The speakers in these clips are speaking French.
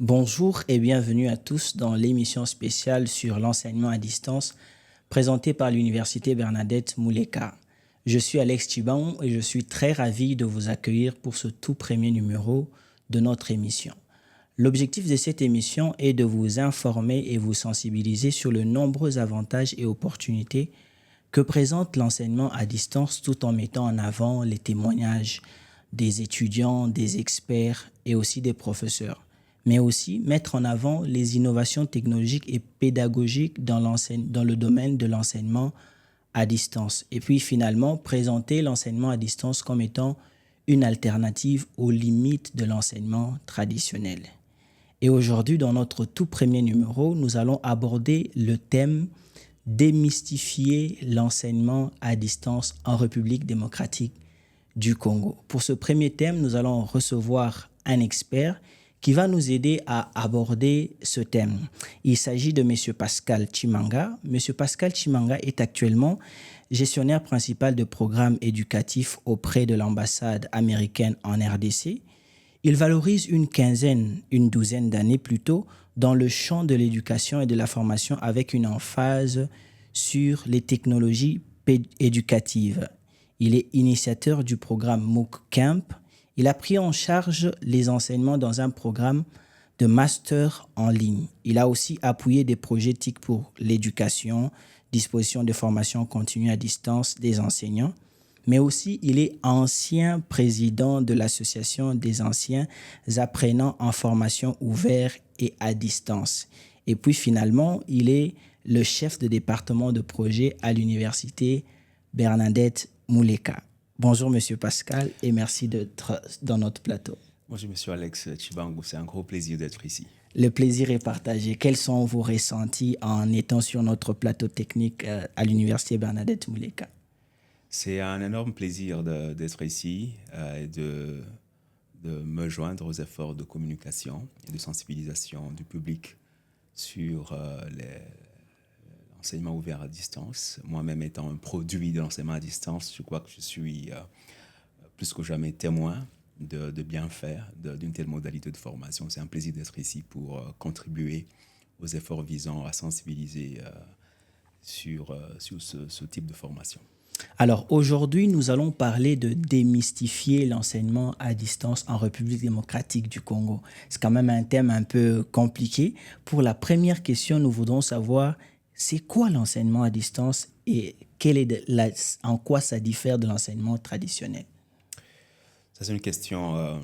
Bonjour et bienvenue à tous dans l'émission spéciale sur l'enseignement à distance présentée par l'Université Bernadette Mouleka. Je suis Alex Thibaon et je suis très ravi de vous accueillir pour ce tout premier numéro de notre émission. L'objectif de cette émission est de vous informer et vous sensibiliser sur les nombreux avantages et opportunités que présente l'enseignement à distance tout en mettant en avant les témoignages des étudiants, des experts et aussi des professeurs, mais aussi mettre en avant les innovations technologiques et pédagogiques dans le domaine de l'enseignement à distance. Et puis finalement, présenter l'enseignement à distance comme étant une alternative aux limites de l'enseignement traditionnel. Et aujourd'hui, dans notre tout premier numéro, nous allons aborder le thème démystifier l'enseignement à distance en République démocratique du Congo. Pour ce premier thème, nous allons recevoir un expert qui va nous aider à aborder ce thème. Il s'agit de M. Pascal Chimanga. M. Pascal Chimanga est actuellement gestionnaire principal de programmes éducatifs auprès de l'ambassade américaine en RDC. Il valorise une douzaine d'années plutôt, dans le champ de l'éducation et de la formation avec une emphase sur les technologies éducatives. Il est initiateur du programme MOOC Camp. Il a pris en charge les enseignements dans un programme de master en ligne. Il a aussi appuyé des projets TIC pour l'éducation, disposition de formation continue à distance des enseignants, mais aussi il est ancien président de l'Association des anciens apprenants en formation ouverte et à distance. Et puis finalement, il est le chef de département de projet à l'Université Bernadette Mouleka. Bonjour Monsieur Pascal et merci d'être dans notre plateau. Bonjour Monsieur Alex Chibango, c'est un gros plaisir d'être ici. Le plaisir est partagé. Quels sont vos ressentis en étant sur notre plateau technique à l'Université Bernadette Mouleka? C'est un énorme plaisir d'être ici et de me joindre aux efforts de communication et de sensibilisation du public sur l'enseignement ouvert à distance. Moi-même étant un produit de l'enseignement à distance, je crois que je suis plus que jamais témoin de bienfaits d'une telle modalité de formation. C'est un plaisir d'être ici pour contribuer aux efforts visant à sensibiliser sur ce type de formation. Alors aujourd'hui, nous allons parler de démystifier l'enseignement à distance en République démocratique du Congo. C'est quand même un thème un peu compliqué. Pour la première question, nous voudrons savoir c'est quoi l'enseignement à distance et en quoi ça diffère de l'enseignement traditionnel? Ça, c'est une question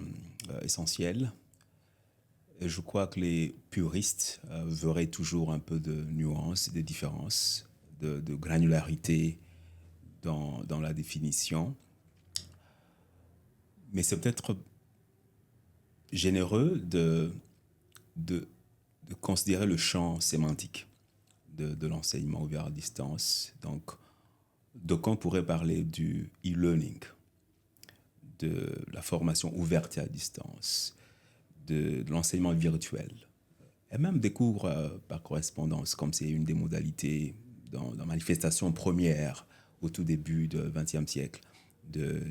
essentielle. Et je crois que les puristes verraient toujours un peu de nuances, de différences, de granularité dans la définition. Mais c'est peut-être généreux de considérer le champ sémantique de l'enseignement ouvert à distance. Donc, d'aucuns pourraient parler du e-learning, de la formation ouverte à distance, de l'enseignement virtuel, et même des cours par correspondance, comme c'est une des modalités dans la manifestation première au tout début du XXe siècle de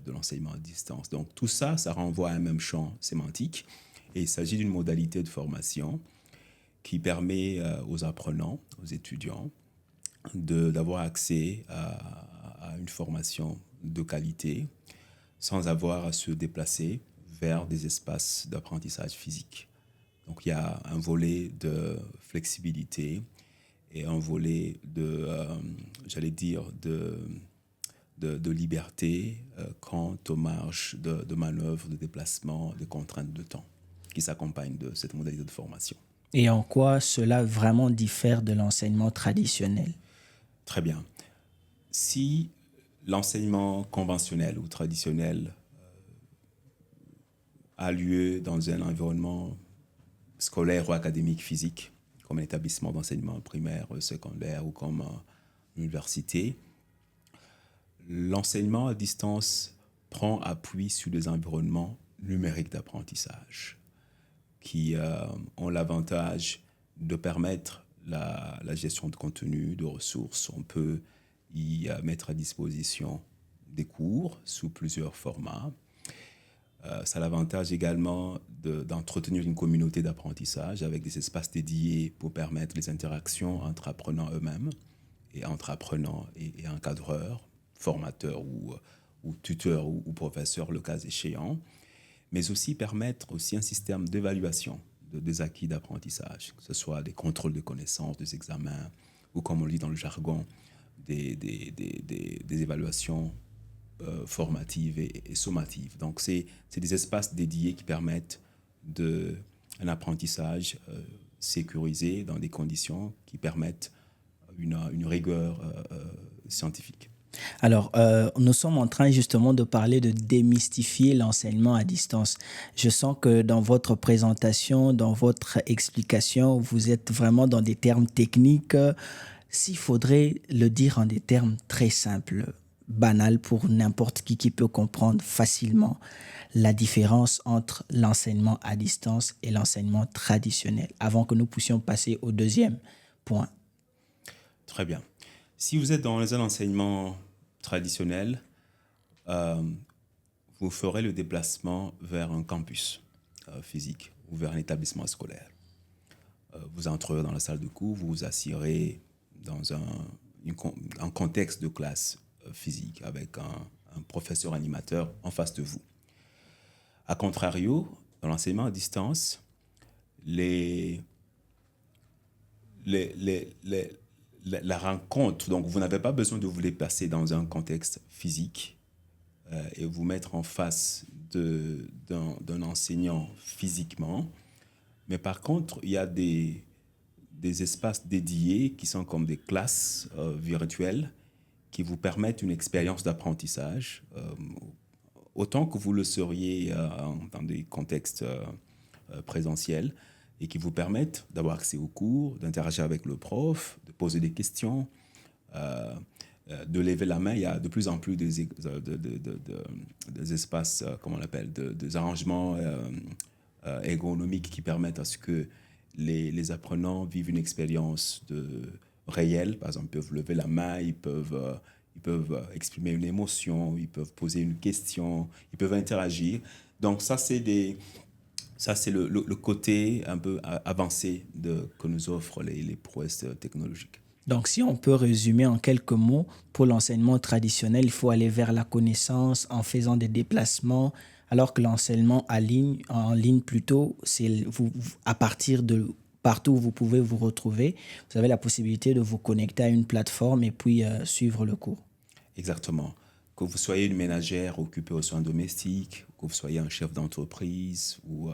l'enseignement à distance. Donc tout ça, ça renvoie à un même champ sémantique et il s'agit d'une modalité de formation qui permet aux apprenants, aux étudiants, d'avoir accès à une formation de qualité sans avoir à se déplacer vers des espaces d'apprentissage physique. Donc il y a un volet de flexibilité et un volet de liberté quant aux marges de manœuvre, de déplacement, de contraintes de temps qui s'accompagnent de cette modalité de formation. Et en quoi cela vraiment diffère de l'enseignement traditionnel? Très bien. Si l'enseignement conventionnel ou traditionnel a lieu dans un environnement scolaire ou académique physique, comme un établissement d'enseignement primaire, secondaire ou comme une université, l'enseignement à distance prend appui sur des environnements numériques d'apprentissage qui ont l'avantage de permettre la gestion de contenu, de ressources. On peut y mettre à disposition des cours sous plusieurs formats. Ça a l'avantage également d'entretenir une communauté d'apprentissage avec des espaces dédiés pour permettre les interactions entre apprenants eux-mêmes et entre apprenants et encadreurs, formateurs ou tuteurs ou professeurs, le cas échéant, mais aussi permettre aussi un système d'évaluation des acquis d'apprentissage, que ce soit des contrôles de connaissances, des examens, ou comme on le dit dans le jargon, des évaluations formatives et sommatives. Donc, c'est des espaces dédiés qui permettent un apprentissage sécurisé dans des conditions qui permettent une rigueur scientifique. Alors, nous sommes en train justement de parler de démystifier l'enseignement à distance. Je sens que dans votre présentation, dans votre explication, vous êtes vraiment dans des termes techniques. S'il faudrait le dire en des termes très simples, banals pour n'importe qui peut comprendre facilement la différence entre l'enseignement à distance et l'enseignement traditionnel, avant que nous puissions passer au deuxième point. Très bien. Si vous êtes dans un enseignement traditionnel, vous ferez le déplacement vers un campus physique ou vers un établissement scolaire. Vous entrerez dans la salle de cours, vous vous assirez dans un contexte de classe physique avec un professeur animateur en face de vous. A contrario, dans l'enseignement à distance, la rencontre, donc vous n'avez pas besoin de vous déplacer dans un contexte physique et vous mettre en face d'un enseignant physiquement, mais par contre, il y a des espaces dédiés qui sont comme des classes virtuelles qui vous permettent une expérience d'apprentissage autant que vous le seriez dans des contextes présentiels et qui vous permettent d'avoir accès aux cours, d'interagir avec le prof, de poser des questions, de lever la main. Il y a de plus en plus des espaces, comment on l'appelle, des arrangements ergonomiques qui permettent à ce que les apprenants vivent une expérience réelle. Par exemple, ils peuvent lever la main, ils peuvent exprimer une émotion, ils peuvent poser une question, ils peuvent interagir. Donc ça, c'est le côté un peu avancé que nous offrent les prouesses technologiques. Donc, si on peut résumer en quelques mots, pour l'enseignement traditionnel, il faut aller vers la connaissance en faisant des déplacements, alors que l'enseignement en ligne plutôt, c'est à partir de partout où vous pouvez vous retrouver, vous avez la possibilité de vous connecter à une plateforme et puis suivre le cours. Exactement. Que vous soyez une ménagère occupée aux soins domestiques, que vous soyez un chef d'entreprise ou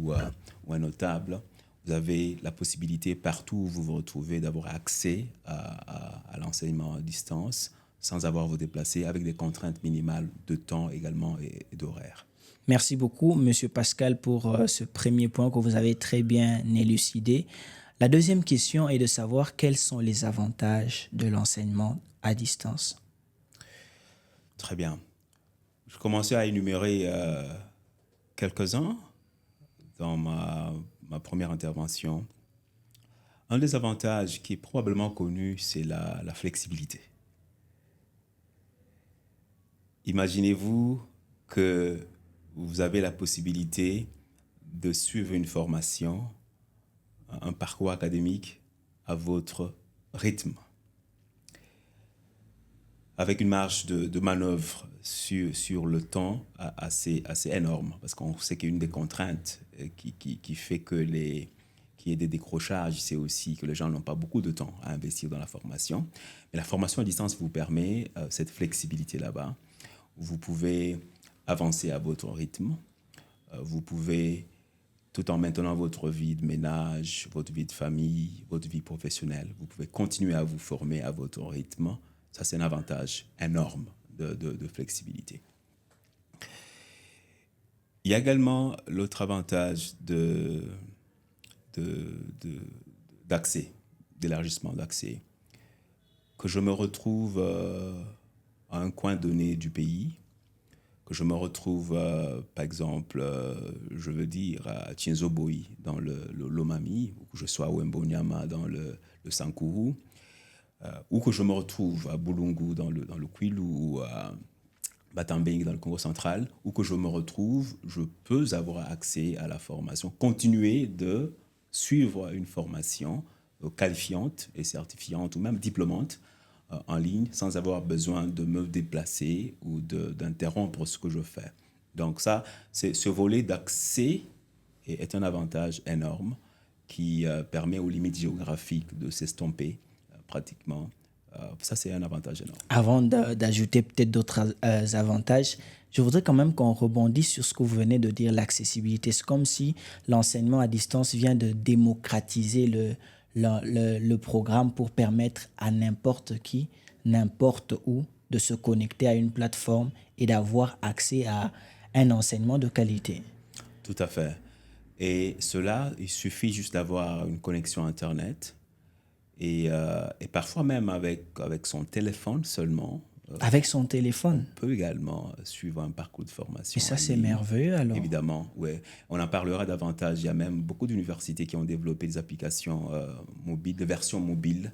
un notable, vous avez la possibilité partout où vous vous retrouvez d'avoir accès à l'enseignement à distance sans avoir à vous déplacer, avec des contraintes minimales de temps également et d'horaire. Merci beaucoup, Monsieur Pascal, pour ce premier point que vous avez très bien élucidé. La deuxième question est de savoir quels sont les avantages de l'enseignement à distance. Très bien. Je commençais à énumérer quelques-uns dans ma première intervention. Un des avantages qui est probablement connu, c'est la flexibilité. Imaginez-vous que vous avez la possibilité de suivre une formation, un parcours académique à votre rythme, avec une marge de manœuvre sur le temps assez énorme, parce qu'on sait qu'une des contraintes qui fait qu'il y ait des décrochages, c'est aussi que les gens n'ont pas beaucoup de temps à investir dans la formation. Mais la formation à distance vous permet cette flexibilité là-bas. Vous pouvez avancer à votre rythme. Vous pouvez, tout en maintenant votre vie de ménage, votre vie de famille, votre vie professionnelle, vous pouvez continuer à vous former à votre rythme. Ça, c'est un avantage énorme de flexibilité. Il y a également l'autre avantage d'accès, d'élargissement d'accès, que je me retrouve à un coin donné du pays, que je me retrouve, par exemple, je veux dire, à Tienzoboï, dans le Lomami, ou que je sois à Wembonyama, dans le Sankuru, ou que je me retrouve à Bulungu, dans le Kwilu, ou à Batambing dans le Congo central, où que je me retrouve, je peux avoir accès à la formation, continuer de suivre une formation qualifiante et certifiante ou même diplômante en ligne sans avoir besoin de me déplacer ou d'interrompre ce que je fais. Donc ça, ce volet d'accès est un avantage énorme qui permet aux limites géographiques de s'estomper pratiquement. Ça, c'est un avantage énorme. Avant d'ajouter peut-être d'autres avantages, je voudrais quand même qu'on rebondisse sur ce que vous venez de dire, l'accessibilité. C'est comme si l'enseignement à distance vient de démocratiser le programme pour permettre à n'importe qui, n'importe où, de se connecter à une plateforme et d'avoir accès à un enseignement de qualité. Tout à fait. Et cela, il suffit juste d'avoir une connexion Internet et parfois même avec son téléphone seulement. Avec son téléphone. On peut également suivre un parcours de formation. Et ça, c'est merveilleux alors. Évidemment, oui. On en parlera davantage. Il y a même beaucoup d'universités qui ont développé des applications mobiles, des versions mobiles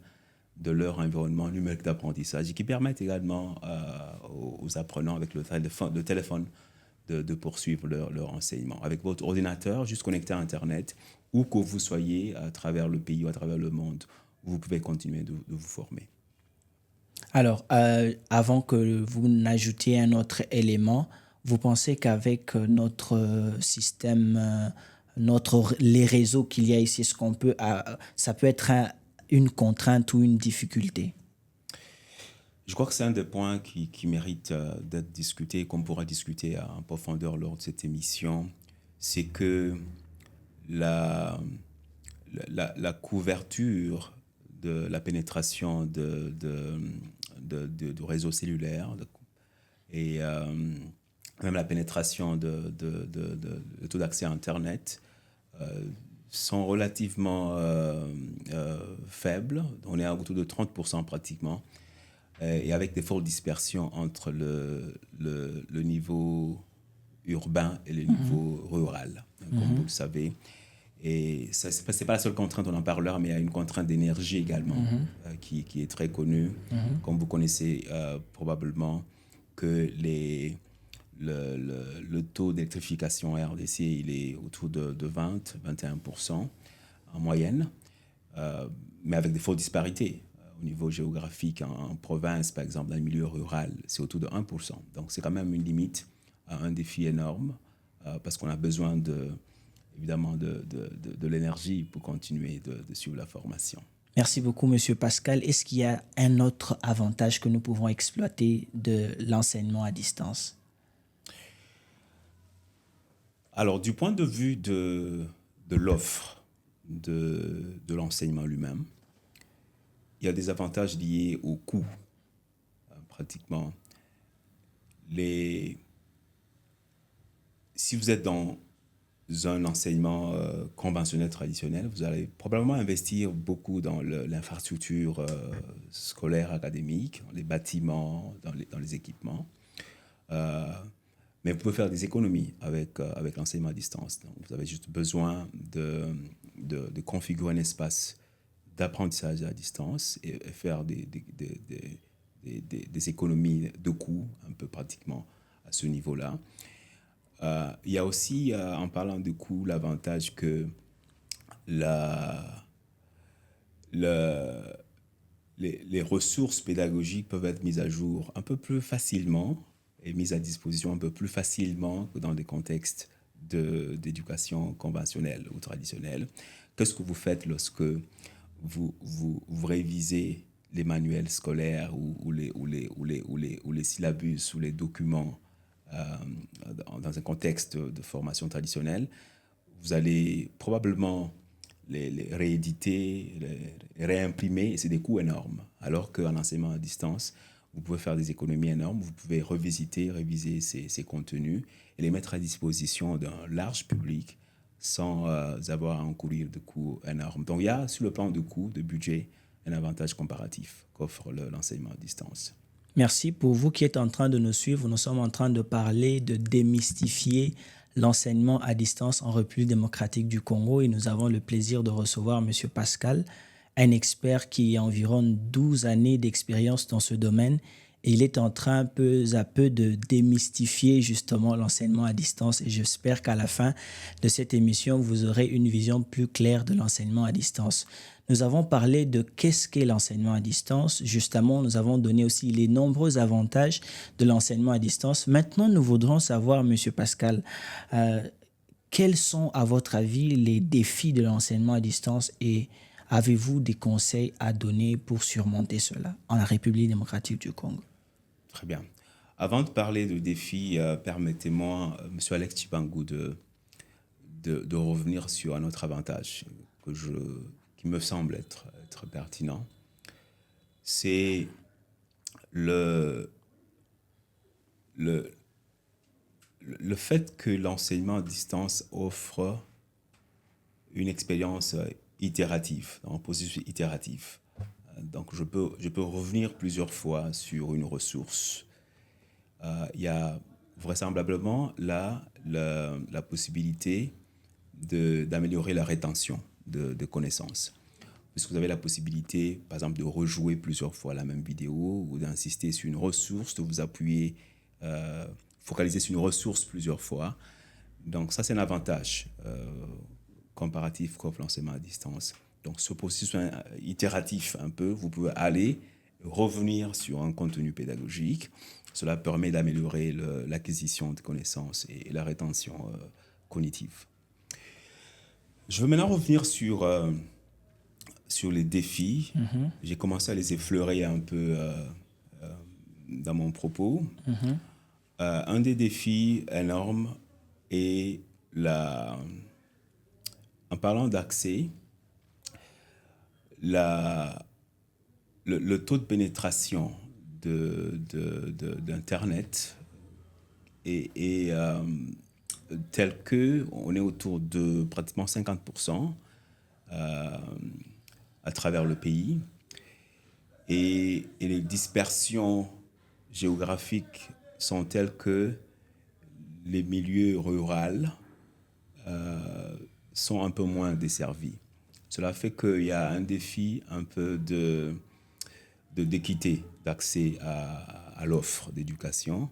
de leur environnement numérique d'apprentissage et qui permettent également aux apprenants avec le téléphone de poursuivre leur enseignement. Avec votre ordinateur, juste connecté à Internet, où que vous soyez à travers le pays ou à travers le monde, vous pouvez continuer de vous former. Alors, avant que vous n'ajoutiez un autre élément, vous pensez qu'avec notre système, les réseaux qu'il y a ici, ça peut être une contrainte ou une difficulté? Je crois que c'est un des points qui mérite d'être discuté, qu'on pourra discuter en profondeur lors de cette émission. C'est que la couverture de la pénétration du réseau cellulaire et même la pénétration de taux d'accès à Internet sont relativement faibles. On est autour de 30% pratiquement. Et avec des fortes dispersions entre le niveau urbain et le niveau rural, comme vous le savez. Et ce n'est pas la seule contrainte, on en parlera, mais il y a une contrainte d'énergie également qui est très connue. Comme vous connaissez probablement que le taux d'électrification en RDC, il est autour de 20-21% en moyenne, mais avec des fortes disparités. Au niveau géographique, en province, par exemple, dans le milieu rural, c'est autour de 1%. Donc, c'est quand même une limite, un défi énorme, parce qu'on a besoin évidemment de l'énergie pour continuer de suivre la formation. Merci beaucoup, Monsieur Pascal. Est-ce qu'il y a un autre avantage que nous pouvons exploiter de l'enseignement à distance? Alors, du point de vue de l'offre de l'enseignement lui-même, il y a des avantages liés au coût, pratiquement. Si vous êtes dans un enseignement conventionnel traditionnel, vous allez probablement investir beaucoup dans l'infrastructure scolaire, académique, les bâtiments, dans les équipements. Mais vous pouvez faire des économies avec l'enseignement à distance. Donc, vous avez juste besoin de configurer un espace d'apprentissage à distance et faire des économies de coûts, un peu pratiquement à ce niveau-là. Il y a aussi, en parlant de coûts, l'avantage que les ressources pédagogiques peuvent être mises à jour un peu plus facilement et mises à disposition un peu plus facilement que dans des contextes d'éducation conventionnelle ou traditionnelle. Qu'est-ce que vous faites lorsque vous révisez les manuels scolaires ou les syllabus ou les documents dans un contexte de formation traditionnelle? Vous allez probablement les rééditer, les réimprimer, et c'est des coûts énormes. Alors qu'en enseignement à distance, vous pouvez faire des économies énormes, vous pouvez réviser ces contenus et les mettre à disposition d'un large public sans avoir à encourir de coûts énormes. Donc il y a, sur le plan de coûts, de budget, un avantage comparatif qu'offre l'enseignement à distance. Merci. Pour vous qui êtes en train de nous suivre, nous sommes en train de parler de démystifier l'enseignement à distance en République démocratique du Congo et nous avons le plaisir de recevoir M. Pascal, un expert qui a environ 12 années d'expérience dans ce domaine Et il est en train peu à peu de démystifier justement l'enseignement à distance. Et j'espère qu'à la fin de cette émission, vous aurez une vision plus claire de l'enseignement à distance. Nous avons parlé de qu'est-ce qu'est l'enseignement à distance. Justement, nous avons donné aussi les nombreux avantages de l'enseignement à distance. Maintenant, nous voudrons savoir, Monsieur Pascal, quels sont, à votre avis, les défis de l'enseignement à distance et avez-vous des conseils à donner pour surmonter cela en la République démocratique du Congo? Très bien. Avant de parler de défis, permettez-moi, Monsieur Alex Tshibangou, de revenir sur un autre avantage qui me semble être pertinent. C'est le fait que l'enseignement à distance offre une expérience itérative, un processus itératif. Donc, je peux revenir plusieurs fois sur une ressource. Il y a vraisemblablement là la possibilité d'améliorer la rétention de connaissances. Puisque vous avez la possibilité, par exemple, de rejouer plusieurs fois la même vidéo ou d'insister sur une ressource, de vous appuyer, focaliser sur une ressource plusieurs fois. Donc, ça, c'est un avantage comparatif qu'offre l'enseignement à distance. Donc, ce processus itératif un peu, vous pouvez aller, revenir sur un contenu pédagogique. Cela permet d'améliorer l'acquisition de connaissances et la rétention cognitive. Je veux maintenant revenir sur les défis. J'ai commencé à les effleurer un peu dans mon propos. Un des défis énormes est en parlant d'accès, le taux de pénétration d'Internet est tel qu'on est autour de pratiquement 50% à travers le pays. Et les dispersions géographiques sont telles que les milieux ruraux sont un peu moins desservis. Cela fait qu'il y a un défi un peu d'équité, d'accès à l'offre d'éducation,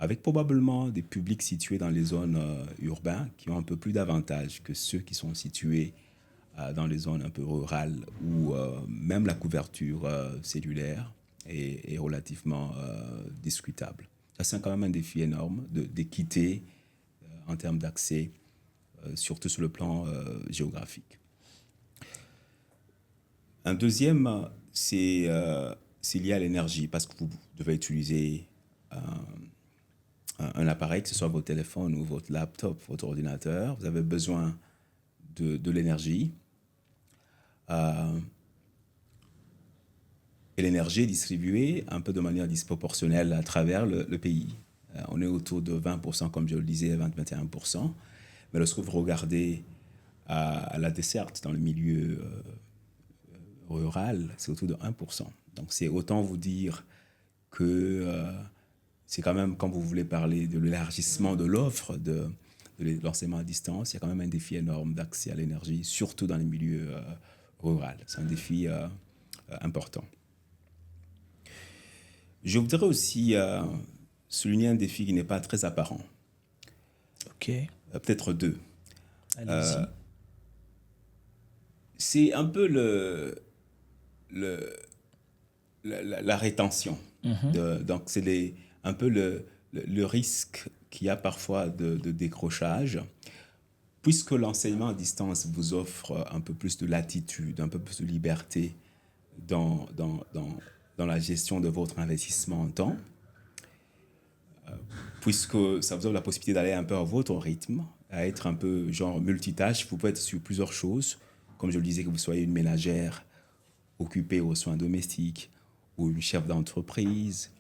avec probablement des publics situés dans les zones urbaines qui ont un peu plus d'avantages que ceux qui sont situés dans les zones un peu rurales où même la couverture cellulaire est relativement discutable. Ça, c'est quand même un défi énorme d'équité en termes d'accès, surtout sur le plan géographique. Un deuxième, c'est lié à l'énergie, parce que vous devez utiliser un appareil, que ce soit votre téléphone ou votre laptop, votre ordinateur. Vous avez besoin de l'énergie. Et l'énergie est distribuée un peu de manière disproportionnelle à travers le pays. On est autour de 20%, comme je le disais, 20-21%. Mais lorsque vous regardez à la desserte dans le milieu rural, c'est autour de 1%. Donc c'est autant vous dire que c'est quand même, quand vous voulez parler de l'élargissement de l'offre de l'enseignement à distance, il y a quand même un défi énorme d'accès à l'énergie, surtout dans les milieux ruraux. C'est un défi important. Je voudrais aussi souligner un défi qui n'est pas très apparent. OK. Peut-être deux. Allez-y. C'est un peu la rétention. Donc, c'est un peu le risque qu'il y a parfois de décrochage, puisque l'enseignement à distance vous offre un peu plus de latitude, un peu plus de liberté dans la gestion de votre investissement en temps, puisque ça vous offre la possibilité d'aller un peu à votre rythme, à être un peu genre multitâche. Vous pouvez être sur plusieurs choses, comme je le disais, que vous soyez une ménagère occupée aux soins domestiques, ou une chef d'entreprise,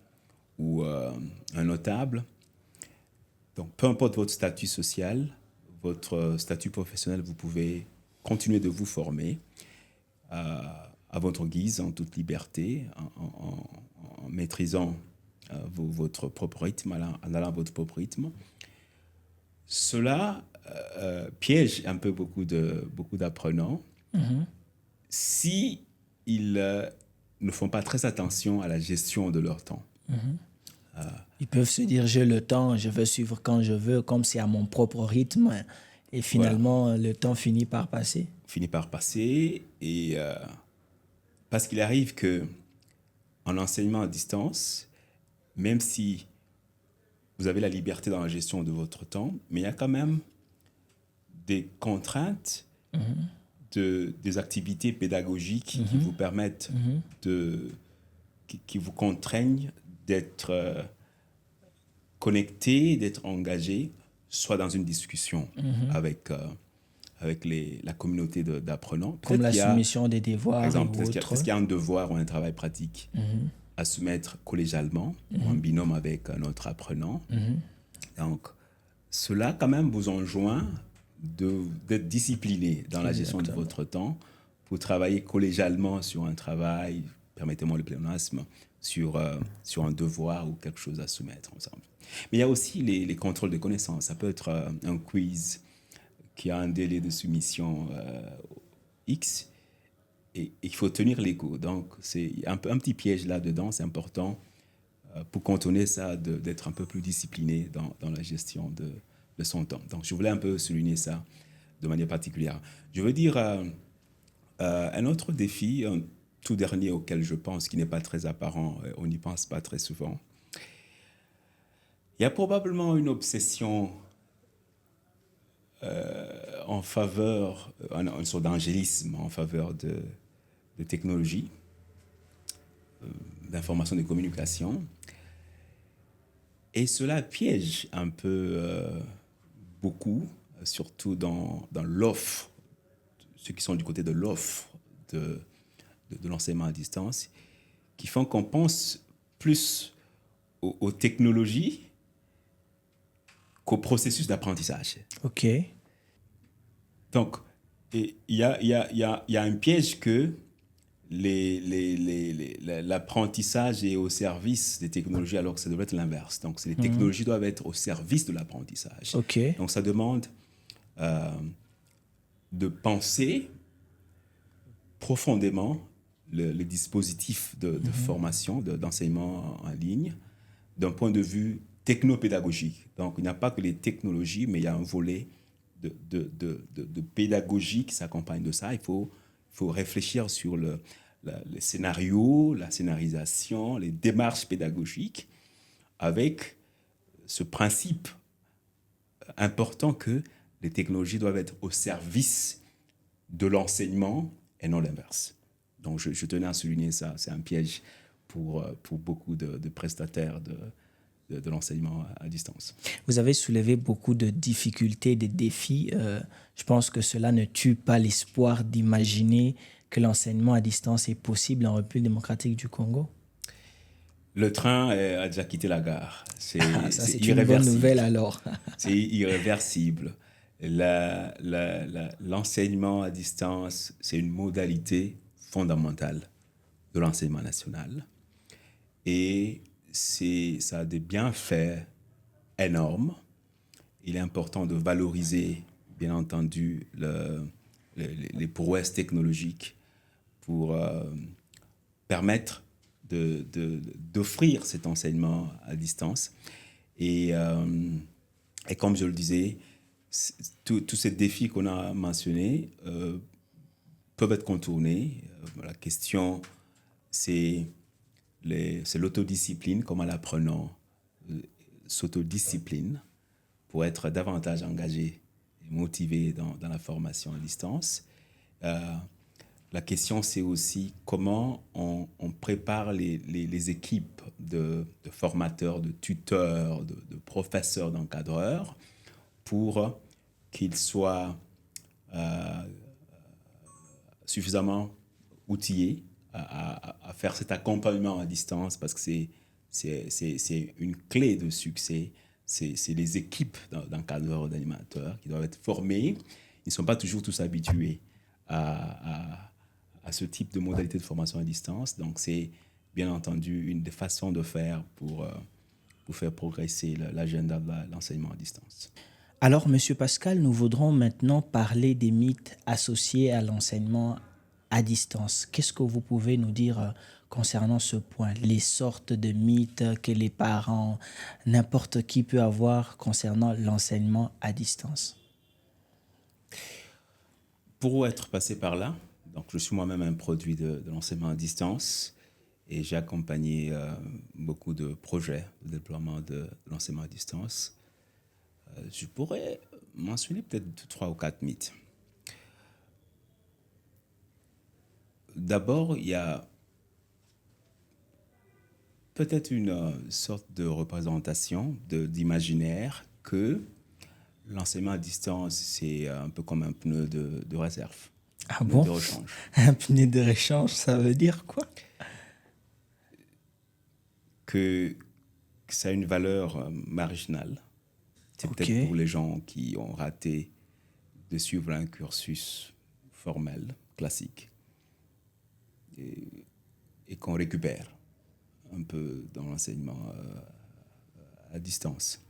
ou un notable. Donc, peu importe votre statut social, votre statut professionnel, vous pouvez continuer de vous former à votre guise, en toute liberté, en maîtrisant votre propre rythme, en allant à votre propre rythme. Cela piège un peu beaucoup d'apprenants si ils ne font pas très attention à la gestion de leur temps. Ils peuvent se dire, j'ai le temps, je veux suivre quand je veux, comme c'est à mon propre rythme. Et finalement, le temps finit par passer. Finit par passer et parce qu'il arrive que en enseignement à distance, même si vous avez la liberté dans la gestion de votre temps, mais il y a quand même des contraintes, des activités pédagogiques qui vous permettent qui vous contraignent d'être connecté, d'être engagé, soit dans une discussion avec la communauté d'apprenants. Comme la soumission des devoirs, par exemple, ou est-ce autre. qu'il y a un devoir ou un travail pratique à soumettre collégialement ou en binôme avec un autre apprenant. Donc, cela quand même vous enjoint d'être discipliné dans la gestion de votre temps pour travailler collégialement sur un travail, permettez-moi le pléonasme, sur un devoir ou quelque chose à soumettre ensemble. Mais il y a aussi les contrôles de connaissances. Ça peut être un quiz qui a un délai de soumission X et il faut tenir l'écho. Donc, c'est un petit piège là-dedans. C'est important pour contourner ça, d'être un peu plus discipliné dans la gestion de son temps. Donc, je voulais un peu souligner ça de manière particulière. Je veux dire un autre défi, un tout dernier auquel je pense, qui n'est pas très apparent, on n'y pense pas très souvent. Il y a probablement une obsession en faveur, une sorte d'angélisme en faveur de technologie, d'information, de communication. Et cela piège un peu beaucoup, surtout dans l'offre, ceux qui sont du côté de l'offre de l'enseignement à distance, qui font qu'on pense plus aux technologies qu'au processus d'apprentissage. OK. Donc, il y a un piège que l'apprentissage est au service des technologies alors que ça devrait être l'inverse. Donc, les technologies doivent être au service de l'apprentissage. OK. Donc, ça demande de penser profondément le dispositif de formation, d'enseignement en ligne, d'un point de vue technopédagogique. Donc, il n'y a pas que les technologies, mais il y a un volet de pédagogie qui s'accompagne de ça. Il faut réfléchir sur les scénarios, la scénarisation, les démarches pédagogiques, avec ce principe important que les technologies doivent être au service de l'enseignement et non l'inverse. Donc, je tenais à souligner ça. C'est un piège pour beaucoup de prestataires de l'enseignement à distance. Vous avez soulevé beaucoup de difficultés, de défis. Je pense que cela ne tue pas l'espoir d'imaginer que l'enseignement à distance est possible en République démocratique du Congo. Le train a déjà quitté la gare. C'est une bonne nouvelle alors. C'est irréversible. L'enseignement à distance, c'est une modalité fondamentale de l'enseignement national. Et ça a des bienfaits énormes. Il est important de valoriser, bien entendu, les prouesses technologiques pour permettre d'offrir cet enseignement à distance. Et comme je le disais, tous ces défis qu'on a mentionnés peuvent être contournés. La question, c'est l'autodiscipline, comment l'apprenant s'autodiscipline pour être davantage engagé et motivé dans la formation à distance. La question, c'est aussi comment on prépare les équipes de formateurs, de tuteurs, de professeurs, d'encadreurs pour qu'ils soient suffisamment outillés à faire cet accompagnement à distance, parce que c'est une clé de succès. C'est les équipes d'encadreurs, d'animateurs qui doivent être formées. Ils ne sont pas toujours tous habitués à ce type de modalité de formation à distance. Donc, c'est bien entendu une des façons de faire pour faire progresser l'agenda de l'enseignement à distance. Alors, Monsieur Pascal, nous voudrons maintenant parler des mythes associés à l'enseignement à distance. Qu'est-ce que vous pouvez nous dire concernant ce point? Les sortes de mythes que les parents, n'importe qui peut avoir concernant l'enseignement à distance. Pour être passé par là, donc je suis moi-même un produit de l'enseignement à distance et j'ai accompagné beaucoup de projets de déploiement de l'enseignement à distance. Je pourrais mentionner peut-être 3 ou 4 mythes. D'abord, il y a peut-être une sorte de représentation, d'imaginaire que l'enseignement à distance, c'est un peu comme un pneu de réserve, Ah pneu bon? de rechange. Un pneu de rechange, ça veut dire quoi? Que ça a une valeur marginale. C'est Ok. peut-être pour les gens qui ont raté de suivre un cursus formel, classique, et qu'on récupère un peu dans l'enseignement à distance.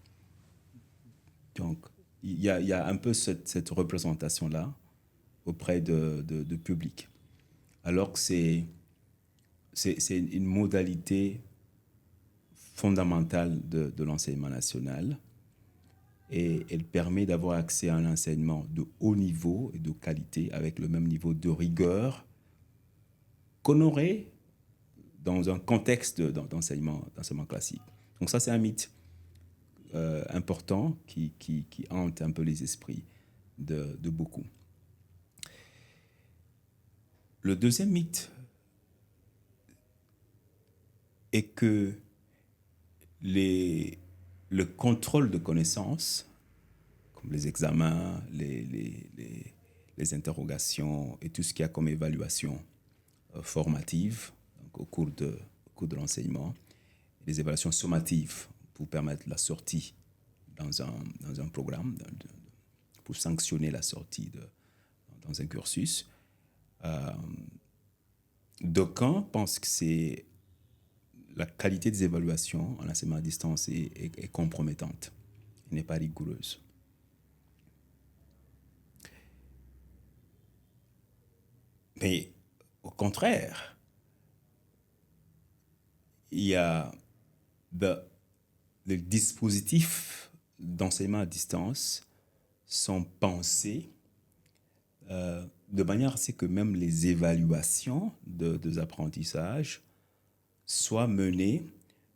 Donc, il y a un peu cette représentation-là auprès de public. Alors que c'est une modalité fondamentale de l'enseignement national et elle permet d'avoir accès à un enseignement de haut niveau et de qualité avec le même niveau de rigueur qu'on aurait dans un contexte d'enseignement classique. Donc ça, c'est un mythe important qui hante un peu les esprits de beaucoup. Le deuxième mythe est que le contrôle de connaissances, comme les examens, les interrogations et tout ce qu'il y a comme évaluation formative donc au cours de l'enseignement, les évaluations sommatives pour permettre la sortie dans un programme, pour sanctionner la sortie dans un cursus. D'aucuns pensent que c'est la qualité des évaluations en enseignement à distance est compromettante, elle n'est pas rigoureuse. Mais au contraire, il y a les dispositifs d'enseignement à distance sont pensés de manière à ce que même les évaluations des apprentissages soient menées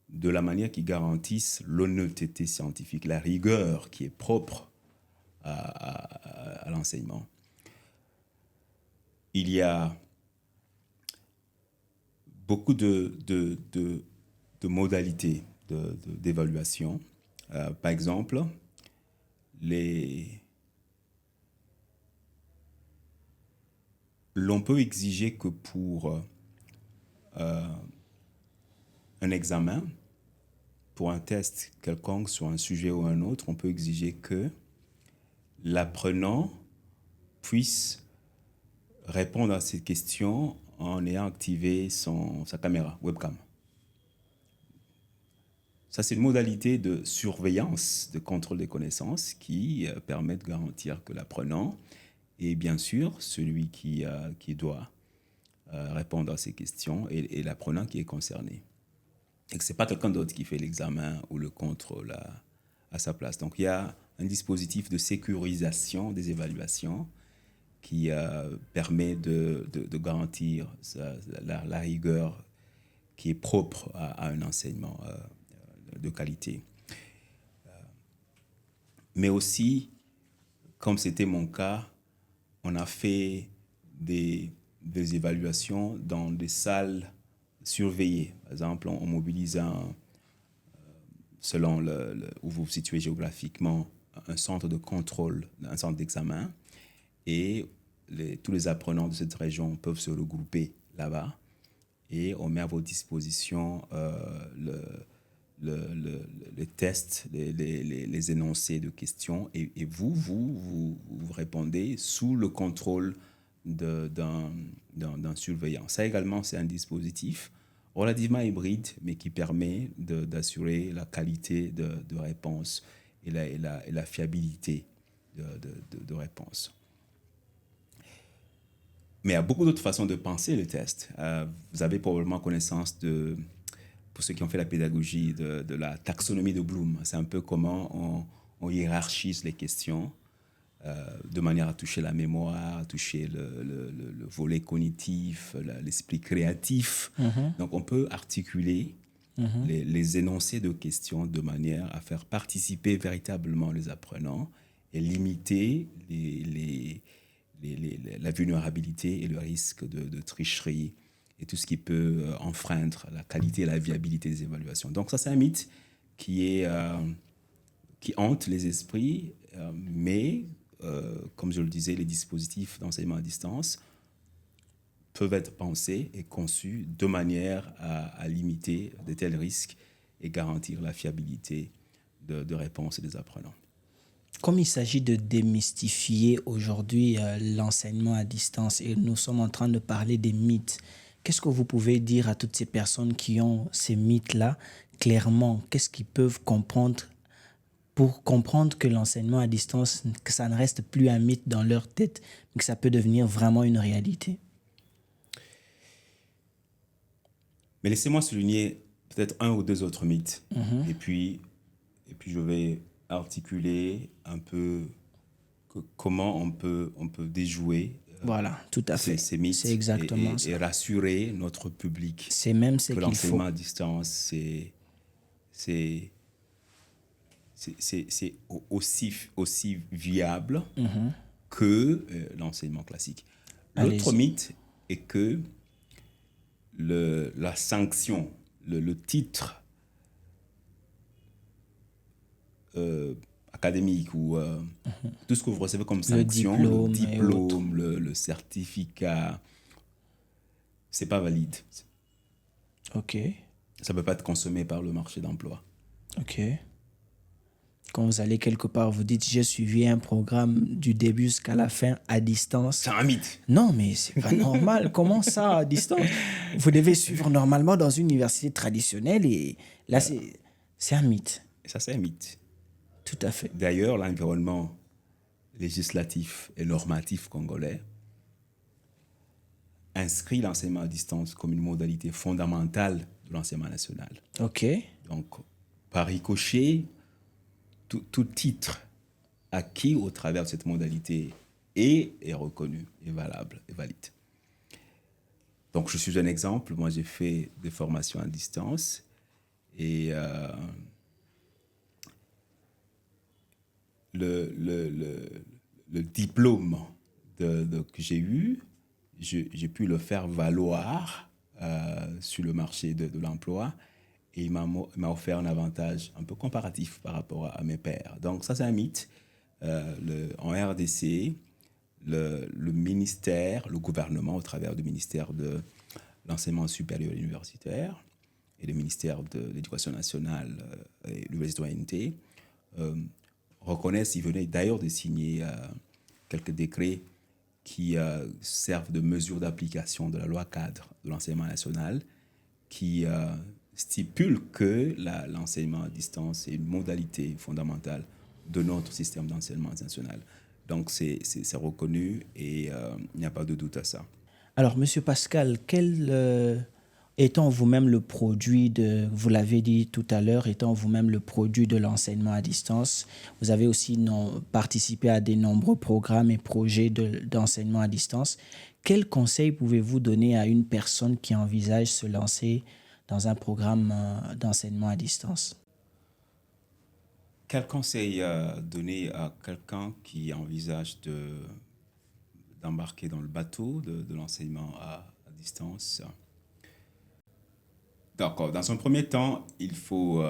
de la manière qui garantisse l'honnêteté scientifique, la rigueur qui est propre à l'enseignement. Il y a beaucoup de modalités d'évaluation. Par exemple, l'on peut exiger que pour un examen, pour un test quelconque sur un sujet ou un autre, on peut exiger que l'apprenant puisse répondre à ces questions en ayant activé sa caméra, webcam. Ça, c'est une modalité de surveillance, de contrôle des connaissances qui permet de garantir que l'apprenant est bien sûr celui qui doit répondre à ces questions et l'apprenant qui est concerné. Et que ce n'est pas quelqu'un d'autre qui fait l'examen ou le contrôle à sa place. Donc, il y a un dispositif de sécurisation des évaluations qui permet de garantir la rigueur qui est propre à un enseignement de qualité. Mais aussi, comme c'était mon cas, on a fait des évaluations dans des salles surveillées. Par exemple, on mobilise selon où vous vous situez géographiquement, un centre de contrôle, un centre d'examen, et tous les apprenants de cette région peuvent se regrouper là-bas, et on met à votre disposition les tests, les énoncés de questions, et vous répondez sous le contrôle d'un surveillant. Ça également, c'est un dispositif relativement hybride, mais qui permet d'assurer la qualité de réponse et la fiabilité de réponse. Mais il y a beaucoup d'autres façons de penser le test. Vous avez probablement connaissance pour ceux qui ont fait la pédagogie, de la taxonomie de Bloom. C'est un peu comment on hiérarchise les questions de manière à toucher la mémoire, à toucher le volet cognitif, l'esprit créatif. Donc, on peut articuler les énoncés de questions de manière à faire participer véritablement les apprenants et limiter la vulnérabilité et le risque de tricherie et tout ce qui peut enfreindre la qualité et la viabilité des évaluations. Donc ça, c'est un mythe qui hante les esprits, mais comme je le disais, les dispositifs d'enseignement à distance peuvent être pensés et conçus de manière à limiter de tels risques et garantir la fiabilité de réponses des apprenants. Comme il s'agit de démystifier aujourd'hui l'enseignement à distance et nous sommes en train de parler des mythes, qu'est-ce que vous pouvez dire à toutes ces personnes qui ont ces mythes-là clairement? Qu'est-ce qu'ils peuvent comprendre pour comprendre que l'enseignement à distance, que ça ne reste plus un mythe dans leur tête, mais que ça peut devenir vraiment une réalité? Mais laissez-moi souligner peut-être un ou deux autres mythes. Et puis je vais articuler un peu comment on peut déjouer Voilà, tout à fait. ces mythes C'est exactement ça. et rassurer notre public C'est même ce que qu'il faut. l'enseignement à distance, c'est aussi viable que l'enseignement classique. L'autre Allez-y. mythe est que la sanction, le titre académique ou tout ce que vous recevez comme sanction, diplôme le et autres. diplôme, le certificat, c'est pas valide. OK. Ça peut pas être consommé par le marché d'emploi. OK. Quand vous allez quelque part, vous dites j'ai suivi un programme du début jusqu'à la fin à distance. C'est un mythe. Non, mais c'est pas normal. Comment ça à distance? Vous devez suivre normalement dans une université traditionnelle et là c'est un mythe. Et ça, c'est un mythe. Tout à fait. D'ailleurs, l'environnement législatif et normatif congolais inscrit l'enseignement à distance comme une modalité fondamentale de l'enseignement national. OK. Donc, par ricochet, tout titre acquis au travers de cette modalité est reconnu, est valable, est valide. Donc, je suis un exemple. Moi, j'ai fait des formations à distance et le diplôme que j'ai eu, j'ai pu le faire valoir sur le marché de l'emploi et il m'a offert un avantage un peu comparatif par rapport à mes pairs. Donc ça, c'est un mythe. En RDC, le ministère, le gouvernement, au travers du ministère de l'enseignement supérieur et universitaire et le ministère de l'Éducation nationale et de la citoyenneté, reconnaissent, ils venaient d'ailleurs de signer quelques décrets qui servent de mesure d'application de la loi cadre de l'enseignement national, qui stipule que l'enseignement à distance est une modalité fondamentale de notre système d'enseignement national. Donc c'est reconnu et il n'y a pas de doute à ça. Alors, Monsieur Pascal, étant vous-même le produit vous l'avez dit tout à l'heure, étant vous-même le produit de l'enseignement à distance, vous avez aussi participé à de nombreux programmes et projets d'enseignement à distance. Quels conseils pouvez-vous donner à une personne qui envisage se lancer dans un programme d'enseignement à distance? Quel conseil donner à quelqu'un qui envisage d'embarquer dans le bateau de l'enseignement à distance? D'accord. Dans un premier temps, il faut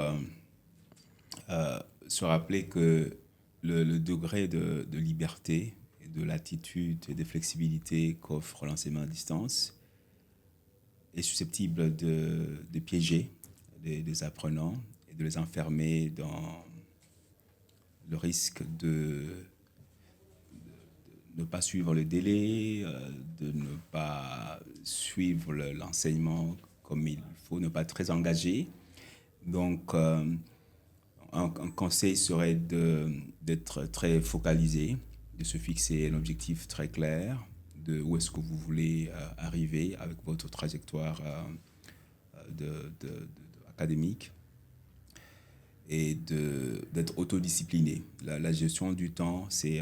se rappeler que le degré de liberté, et de latitude et de flexibilité qu'offre l'enseignement à distance est susceptible de piéger les apprenants et de les enfermer dans le risque de ne pas suivre le délai, de ne pas suivre l'enseignement comme il faut, ne pas être très engagé. Donc, un conseil serait d'être très focalisé, de se fixer un objectif très clair, de où est-ce que vous voulez arriver avec votre trajectoire académique et d'être autodiscipliné. La gestion du temps, c'est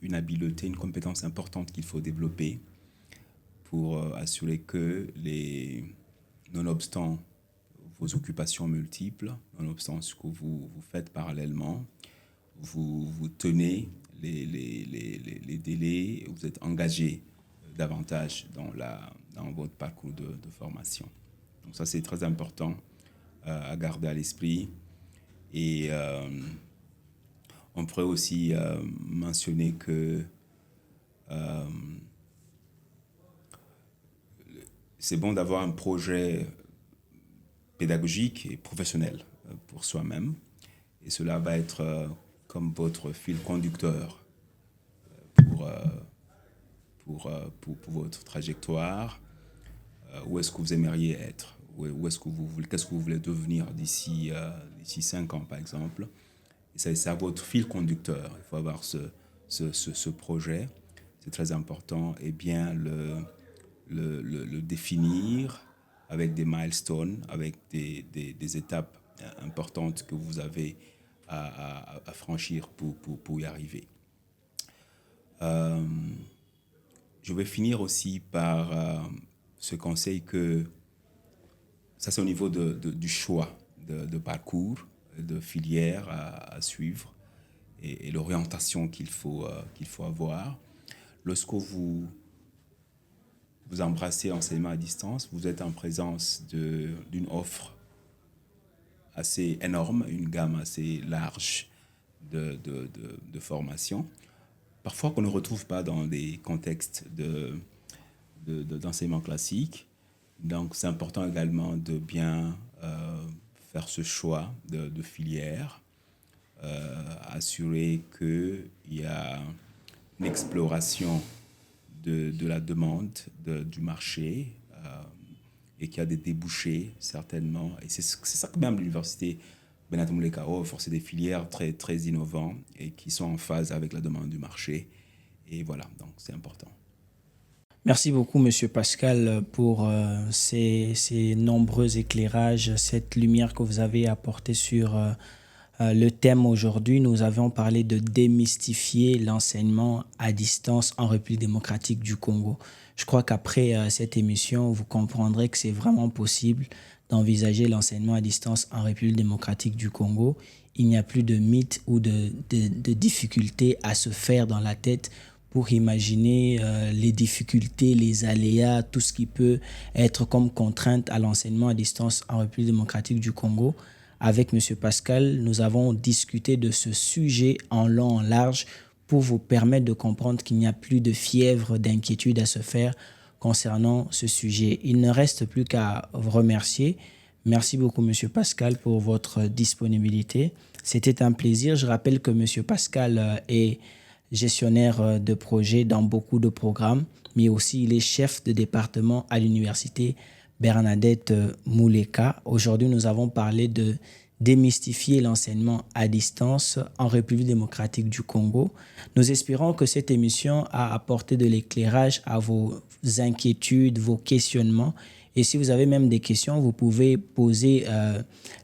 une habileté, une compétence importante qu'il faut développer pour assurer que, nonobstant vos occupations multiples, nonobstant ce que vous faites parallèlement, vous tenez les délais, vous êtes engagé davantage dans votre parcours de formation. Donc ça, c'est très important à garder à l'esprit. Et on pourrait aussi mentionner que c'est bon d'avoir un projet pédagogique et professionnel pour soi-même. Et cela va être comme votre fil conducteur pour votre trajectoire. Où est-ce que vous aimeriez être? Qu'est-ce que vous voulez devenir d'ici 5 ans, par exemple? Et c'est à votre fil conducteur. Il faut avoir ce projet. C'est très important. Et bien le définir avec des milestones, avec des étapes importantes que vous avez à franchir pour y arriver. Je vais finir aussi par ce conseil que ça, c'est au niveau du choix de parcours, de filière à suivre et l'orientation qu'il faut avoir. Lorsque vous embrassez l'enseignement à distance, vous êtes en présence d'une offre assez énorme, une gamme assez large de formation, parfois qu'on ne retrouve pas dans des contextes d'enseignement classique. Donc, c'est important également de bien faire ce choix de filière, assurer qu'il y a une exploration de la demande du marché et qu'il y a des débouchés, certainement. Et c'est ça que même l'université Bernadette Mouleka offre, c'est des filières très, très innovantes et qui sont en phase avec la demande du marché. Et voilà, donc c'est important. Merci beaucoup, Monsieur Pascal, pour ces nombreux éclairages, cette lumière que vous avez apportée sur le thème aujourd'hui. Nous avons parlé de démystifier l'enseignement à distance en République démocratique du Congo. Je crois qu'après cette émission, vous comprendrez que c'est vraiment possible d'envisager l'enseignement à distance en République démocratique du Congo. Il n'y a plus de mythes ou de difficultés à se faire dans la tête pour imaginer les difficultés, les aléas, tout ce qui peut être comme contrainte à l'enseignement à distance en République démocratique du Congo. Avec M. Pascal, nous avons discuté de ce sujet en long, en large, pour vous permettre de comprendre qu'il n'y a plus de fièvre, d'inquiétude à se faire concernant ce sujet. Il ne reste plus qu'à vous remercier. Merci beaucoup, M. Pascal, pour votre disponibilité. C'était un plaisir. Je rappelle que M. Pascal est gestionnaire de projet dans beaucoup de programmes, mais aussi il est chef de département à l'université Bernadette Mouleka. Aujourd'hui, nous avons parlé de démystifier l'enseignement à distance en République démocratique du Congo. Nous espérons que cette émission a apporté de l'éclairage à vos inquiétudes, vos questionnements. Et si vous avez même des questions, vous pouvez poser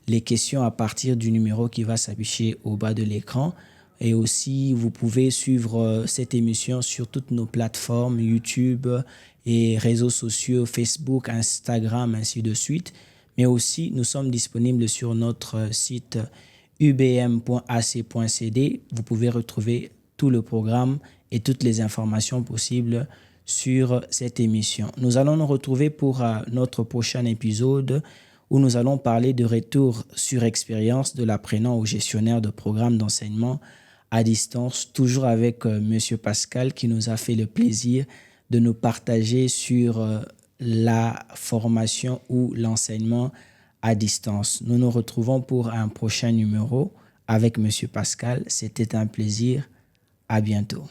les questions à partir du numéro qui va s'afficher au bas de l'écran. Et aussi, vous pouvez suivre cette émission sur toutes nos plateformes, YouTube et réseaux sociaux, Facebook, Instagram, ainsi de suite. Mais aussi, nous sommes disponibles sur notre site ubm.ac.cd. Vous pouvez retrouver tout le programme et toutes les informations possibles sur cette émission. Nous allons nous retrouver pour notre prochain épisode où nous allons parler de retour sur expérience de l'apprenant au gestionnaire de programme d'enseignement à distance, toujours avec M. Pascal qui nous a fait le plaisir de nous partager sur la formation ou l'enseignement à distance. Nous nous retrouvons pour un prochain numéro avec M. Pascal. C'était un plaisir. À bientôt.